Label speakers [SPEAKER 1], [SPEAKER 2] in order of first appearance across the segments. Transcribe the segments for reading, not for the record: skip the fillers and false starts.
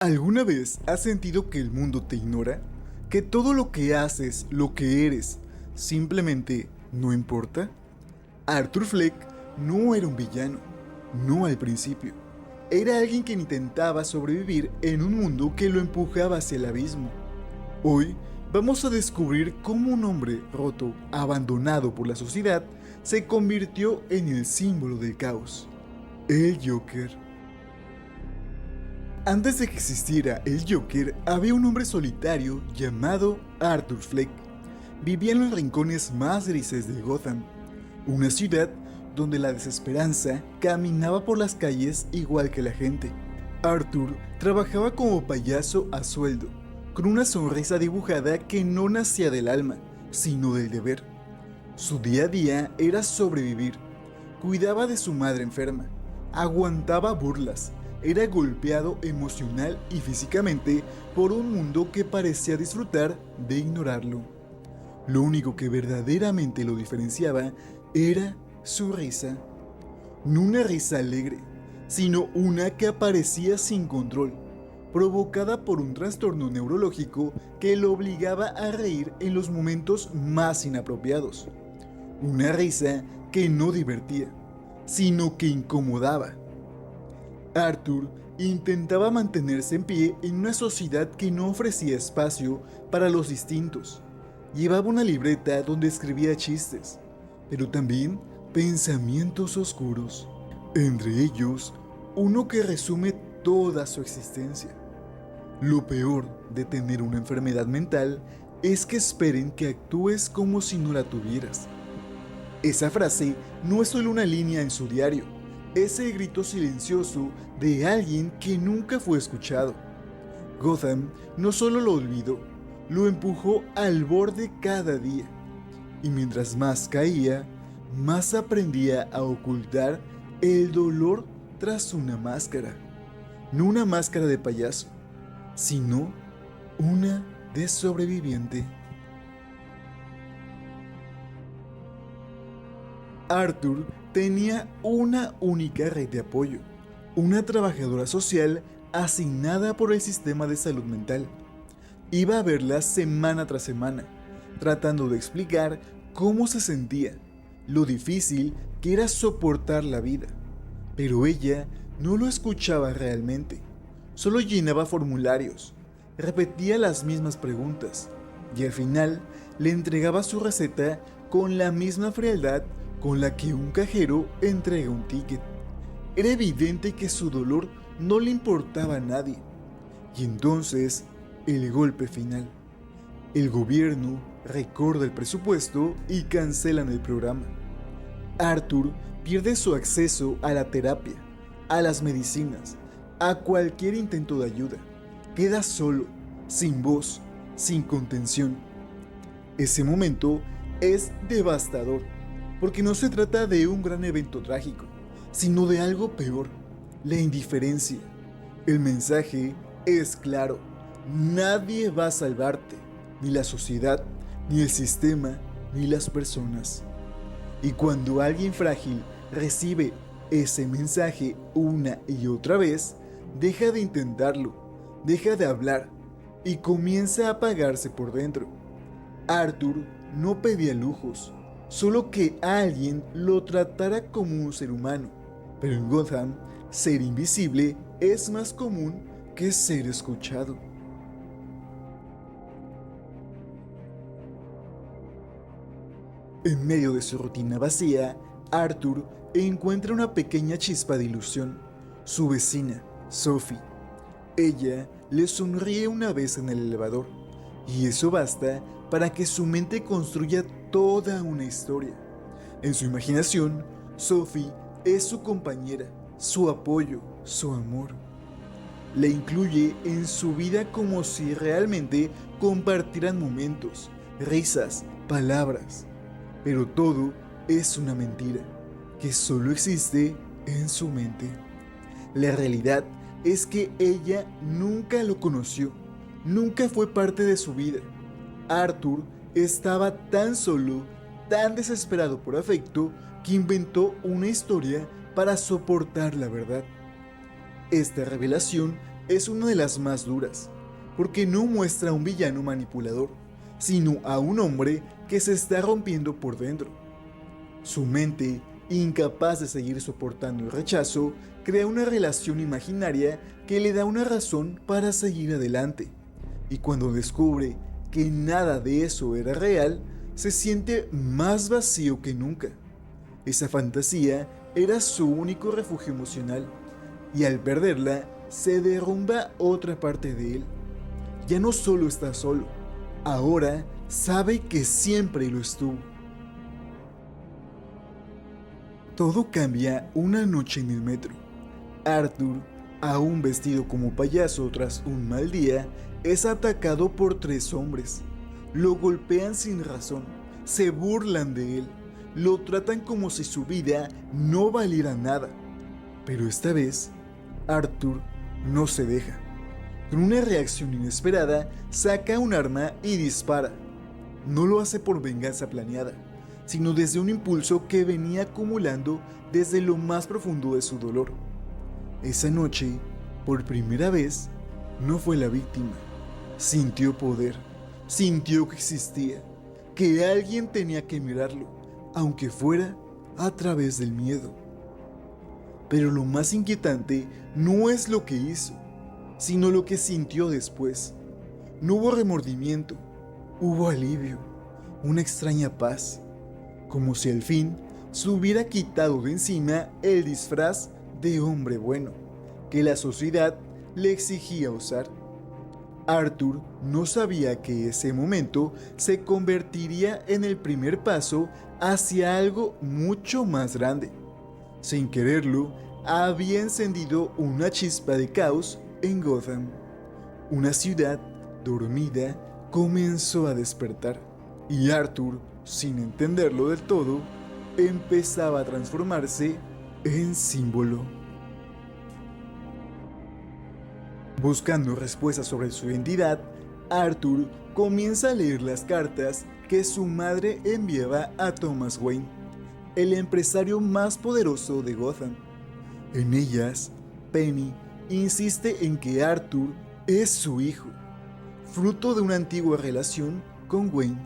[SPEAKER 1] ¿Alguna vez has sentido que el mundo te ignora? ¿Que todo lo que haces, lo que eres, simplemente no importa? Arthur Fleck no era un villano, no al principio. Era alguien que intentaba sobrevivir en un mundo que lo empujaba hacia el abismo. Hoy vamos a descubrir cómo un hombre roto, abandonado por la sociedad, se convirtió en el símbolo del caos. El Joker. Antes de que existiera el Joker, había un hombre solitario llamado Arthur Fleck. Vivía en los rincones más grises de Gotham, una ciudad donde la desesperanza caminaba por las calles igual que la gente. Arthur trabajaba como payaso a sueldo, con una sonrisa dibujada que no nacía del alma, sino del deber. Su día a día era sobrevivir. Cuidaba de su madre enferma, aguantaba burlas, era golpeado emocional y físicamente por un mundo que parecía disfrutar de ignorarlo. Lo único que verdaderamente lo diferenciaba era su risa. No una risa alegre, sino una que aparecía sin control, provocada por un trastorno neurológico que lo obligaba a reír en los momentos más inapropiados. Una risa que no divertía, sino que incomodaba. Arthur intentaba mantenerse en pie en una sociedad que no ofrecía espacio para los distintos. Llevaba una libreta donde escribía chistes, pero también pensamientos oscuros. Entre ellos, uno que resume toda su existencia. Lo peor de tener una enfermedad mental es que esperen que actúes como si no la tuvieras. Esa frase no es solo una línea en su diario, es el grito silencioso de alguien que nunca fue escuchado. Gotham no solo lo olvidó, lo empujó al borde cada día. Y mientras más caía, más aprendía a ocultar el dolor tras una máscara. No una máscara de payaso, sino una de sobreviviente. Arthur tenía una única red de apoyo, una trabajadora social asignada por el sistema de salud mental. Iba a verla semana tras semana, tratando de explicar cómo se sentía, lo difícil que era soportar la vida. Pero ella no lo escuchaba realmente, solo llenaba formularios, repetía las mismas preguntas y al final le entregaba su receta con la misma frialdad con la que un cajero entrega un ticket. Era evidente que su dolor no le importaba a nadie. Y entonces, el golpe final. El gobierno recorta el presupuesto y cancelan el programa. Arthur pierde su acceso a la terapia, a las medicinas, a cualquier intento de ayuda. Queda solo, sin voz, sin contención. Ese momento es devastador, porque no se trata de un gran evento trágico, sino de algo peor, la indiferencia. El mensaje es claro, nadie va a salvarte, ni la sociedad, ni el sistema, ni las personas. Y cuando alguien frágil recibe ese mensaje una y otra vez, deja de intentarlo, deja de hablar y comienza a apagarse por dentro. Arthur no pedía lujos, solo que alguien lo tratara como un ser humano. Pero en Gotham, ser invisible es más común que ser escuchado. En medio de su rutina vacía, Arthur encuentra una pequeña chispa de ilusión. Su vecina, Sophie. Ella le sonríe una vez en el elevador, y eso basta para que su mente construya toda una historia. En su imaginación, Sophie es su compañera, su apoyo, su amor. Le incluye en su vida como si realmente compartieran momentos, risas, palabras. Pero todo es una mentira, que solo existe en su mente. La realidad es que ella nunca lo conoció, nunca fue parte de su vida. Arthur estaba tan solo, tan desesperado por afecto, que inventó una historia para soportar la verdad. Esta revelación es una de las más duras, porque no muestra a un villano manipulador, sino a un hombre que se está rompiendo por dentro. Su mente, incapaz de seguir soportando el rechazo, crea una relación imaginaria que le da una razón para seguir adelante. Y cuando descubre que nada de eso era real, se siente más vacío que nunca. Esa fantasía era su único refugio emocional, y al perderla, se derrumba otra parte de él. Ya no solo está solo, ahora sabe que siempre lo estuvo. Todo cambia una noche en el metro. Arthur, aún vestido como payaso tras un mal día, es atacado por 3 hombres. Lo golpean sin razón, se burlan de él, lo tratan como si su vida no valiera nada. Pero esta vez, Arthur no se deja. Con una reacción inesperada, saca un arma y dispara. No lo hace por venganza planeada, sino desde un impulso que venía acumulando desde lo más profundo de su dolor. Esa noche, por primera vez, no fue la víctima. Sintió poder, sintió que existía, que alguien tenía que mirarlo, aunque fuera a través del miedo. Pero lo más inquietante no es lo que hizo, sino lo que sintió después. No hubo remordimiento, hubo alivio, una extraña paz, como si al fin se hubiera quitado de encima el disfraz de hombre bueno que la sociedad le exigía usar. Arthur no sabía que ese momento se convertiría en el primer paso hacia algo mucho más grande. Sin quererlo, había encendido una chispa de caos en Gotham. Una ciudad dormida comenzó a despertar, y Arthur, sin entenderlo del todo, empezaba a transformarse en símbolo. Buscando respuestas sobre su identidad, Arthur comienza a leer las cartas que su madre enviaba a Thomas Wayne, el empresario más poderoso de Gotham. En ellas, Penny insiste en que Arthur es su hijo, fruto de una antigua relación con Wayne.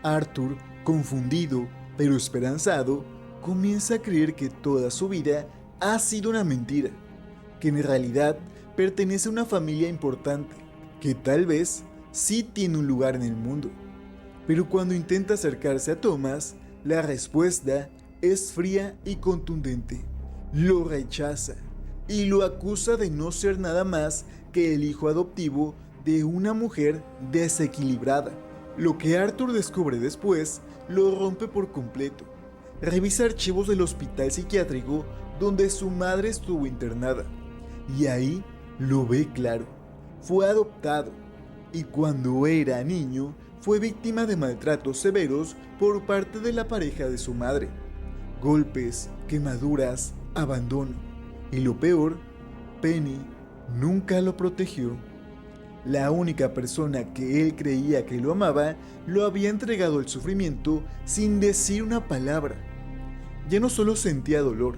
[SPEAKER 1] Arthur, confundido pero esperanzado, comienza a creer que toda su vida ha sido una mentira, que en realidad pertenece a una familia importante, que tal vez sí tiene un lugar en el mundo. Pero cuando intenta acercarse a Thomas, la respuesta es fría y contundente. Lo rechaza y lo acusa de no ser nada más que el hijo adoptivo de una mujer desequilibrada. Lo que Arthur descubre después lo rompe por completo. Revisa archivos del hospital psiquiátrico donde su madre estuvo internada, y ahí lo ve claro. Fue adoptado, y cuando era niño fue víctima de maltratos severos por parte de la pareja de su madre. Golpes, quemaduras, abandono. Y lo peor, Penny nunca lo protegió. La única persona que él creía que lo amaba lo había entregado al sufrimiento sin decir una palabra. Ya no solo sentía dolor,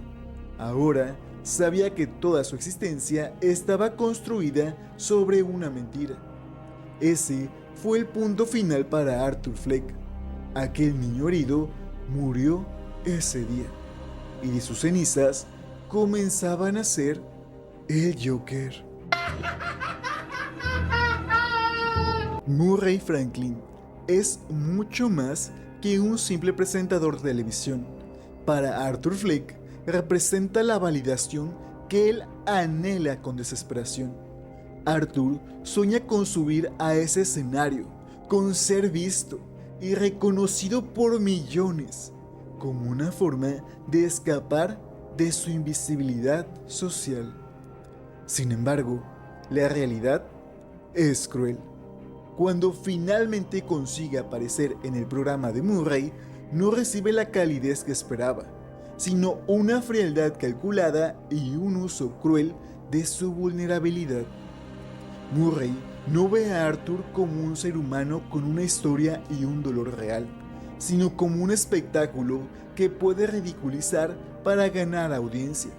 [SPEAKER 1] ahora sabía que toda su existencia estaba construida sobre una mentira. Ese fue el punto final para Arthur Fleck. Aquel niño herido murió ese día, y de sus cenizas comenzaba a nacer el Joker. Murray Franklin es mucho más que un simple presentador de televisión. Para Arthur Fleck, representa la validación que él anhela con desesperación. Arthur sueña con subir a ese escenario, con ser visto y reconocido por millones, como una forma de escapar de su invisibilidad social. Sin embargo, la realidad es cruel. Cuando finalmente consigue aparecer en el programa de Murray, no recibe la calidez que esperaba, sino una frialdad calculada y un uso cruel de su vulnerabilidad. Murray no ve a Arthur como un ser humano con una historia y un dolor real, sino como un espectáculo que puede ridiculizar para ganar audiencia.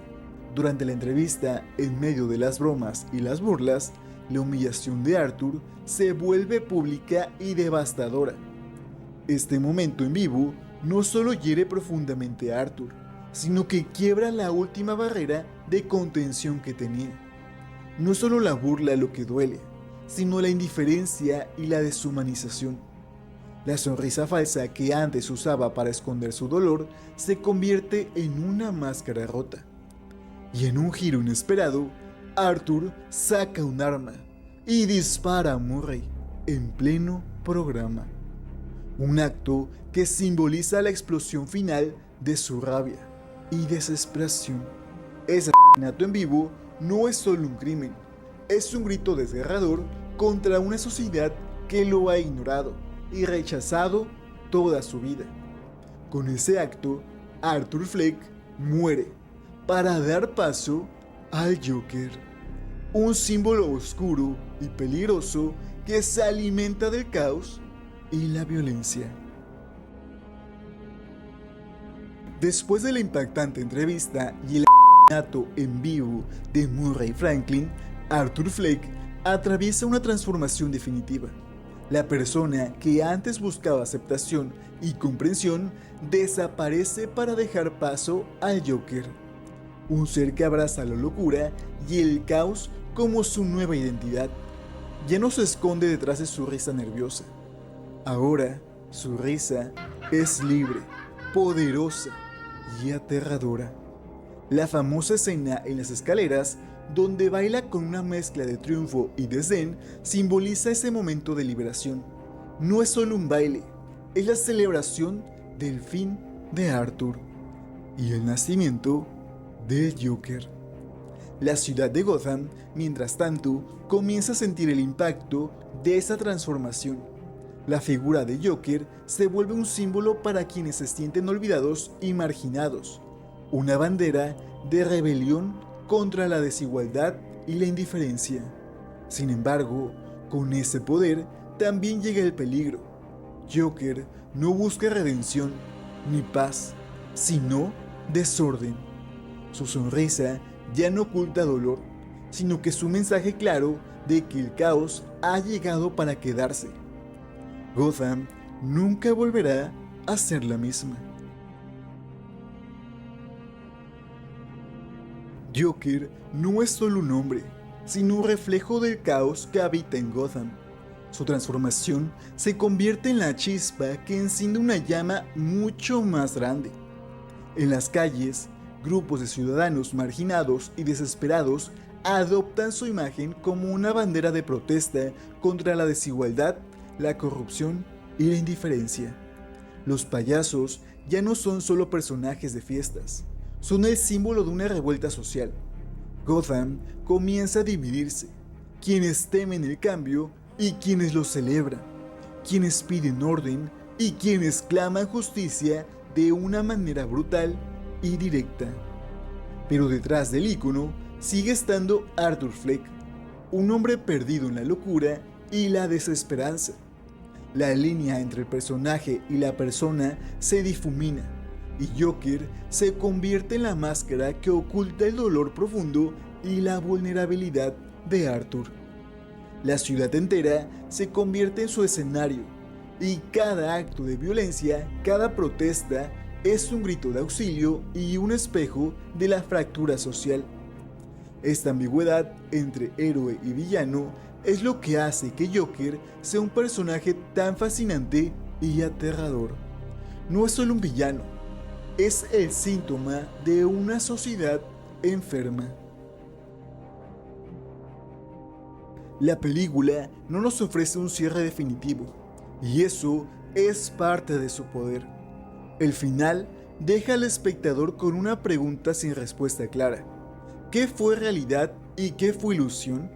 [SPEAKER 1] Durante la entrevista, en medio de las bromas y las burlas, la humillación de Arthur se vuelve pública y devastadora. Este momento en vivo no solo hiere profundamente a Arthur, sino que quiebra la última barrera de contención que tenía. No solo la burla lo que duele, sino la indiferencia y la deshumanización. La sonrisa falsa que antes usaba para esconder su dolor se convierte en una máscara rota. Y en un giro inesperado, Arthur saca un arma y dispara a Murray en pleno programa. Un acto que simboliza la explosión final de su rabia y desesperación. Ese asesinato en vivo no es solo un crimen, es un grito desgarrador contra una sociedad que lo ha ignorado y rechazado toda su vida. Con ese acto, Arthur Fleck muere para dar paso al Joker, un símbolo oscuro y peligroso que se alimenta del caos y la violencia. Después de la impactante entrevista y el asesinato en vivo de Murray Franklin, Arthur Fleck atraviesa una transformación definitiva. La persona que antes buscaba aceptación y comprensión desaparece para dejar paso al Joker, un ser que abraza la locura y el caos como su nueva identidad. Ya no se esconde detrás de su risa nerviosa. Ahora, su risa es libre, poderosa y aterradora. La famosa escena en las escaleras, donde baila con una mezcla de triunfo y desdén, simboliza ese momento de liberación. No es solo un baile, es la celebración del fin de Arthur y el nacimiento del Joker. La ciudad de Gotham, mientras tanto, comienza a sentir el impacto de esa transformación. La figura de Joker se vuelve un símbolo para quienes se sienten olvidados y marginados, una bandera de rebelión contra la desigualdad y la indiferencia. Sin embargo, con ese poder también llega el peligro. Joker no busca redención ni paz, sino desorden. Su sonrisa ya no oculta dolor, sino que es un mensaje claro de que el caos ha llegado para quedarse. Gotham nunca volverá a ser la misma. Joker no es solo un hombre, sino un reflejo del caos que habita en Gotham. Su transformación se convierte en la chispa que enciende una llama mucho más grande. En las calles, grupos de ciudadanos marginados y desesperados adoptan su imagen como una bandera de protesta contra la desigualdad, la corrupción y la indiferencia. Los payasos ya no son solo personajes de fiestas, son el símbolo de una revuelta social. Gotham comienza a dividirse, quienes temen el cambio y quienes lo celebran, quienes piden orden y quienes claman justicia de una manera brutal y directa. Pero detrás del ícono sigue estando Arthur Fleck, un hombre perdido en la locura y la desesperanza. La línea entre el personaje y la persona se difumina, y Joker se convierte en la máscara que oculta el dolor profundo y la vulnerabilidad de Arthur. La ciudad entera se convierte en su escenario, y cada acto de violencia, cada protesta, es un grito de auxilio y un espejo de la fractura social. Esta ambigüedad entre héroe y villano es lo que hace que Joker sea un personaje tan fascinante y aterrador. No es solo un villano, es el síntoma de una sociedad enferma. La película no nos ofrece un cierre definitivo, y eso es parte de su poder. El final deja al espectador con una pregunta sin respuesta clara. ¿Qué fue realidad y qué fue ilusión?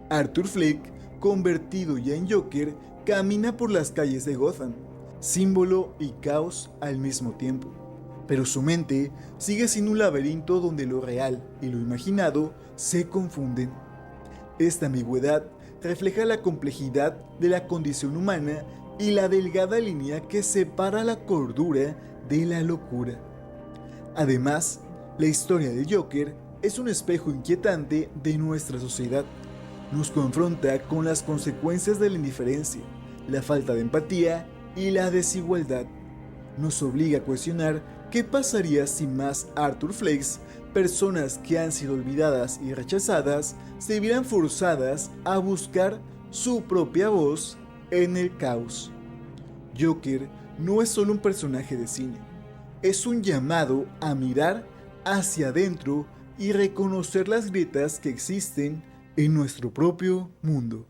[SPEAKER 1] Arthur Fleck, convertido ya en Joker, camina por las calles de Gotham, símbolo y caos al mismo tiempo. Pero su mente sigue siendo un laberinto donde lo real y lo imaginado se confunden. Esta ambigüedad refleja la complejidad de la condición humana y la delgada línea que separa la cordura de la locura. Además, la historia de Joker es un espejo inquietante de nuestra sociedad. Nos confronta con las consecuencias de la indiferencia, la falta de empatía y la desigualdad. Nos obliga a cuestionar qué pasaría si más Arthur Flex, personas que han sido olvidadas y rechazadas, se vieran forzadas a buscar su propia voz en el caos. Joker no es solo un personaje de cine, es un llamado a mirar hacia adentro y reconocer las grietas que existen en nuestro propio mundo.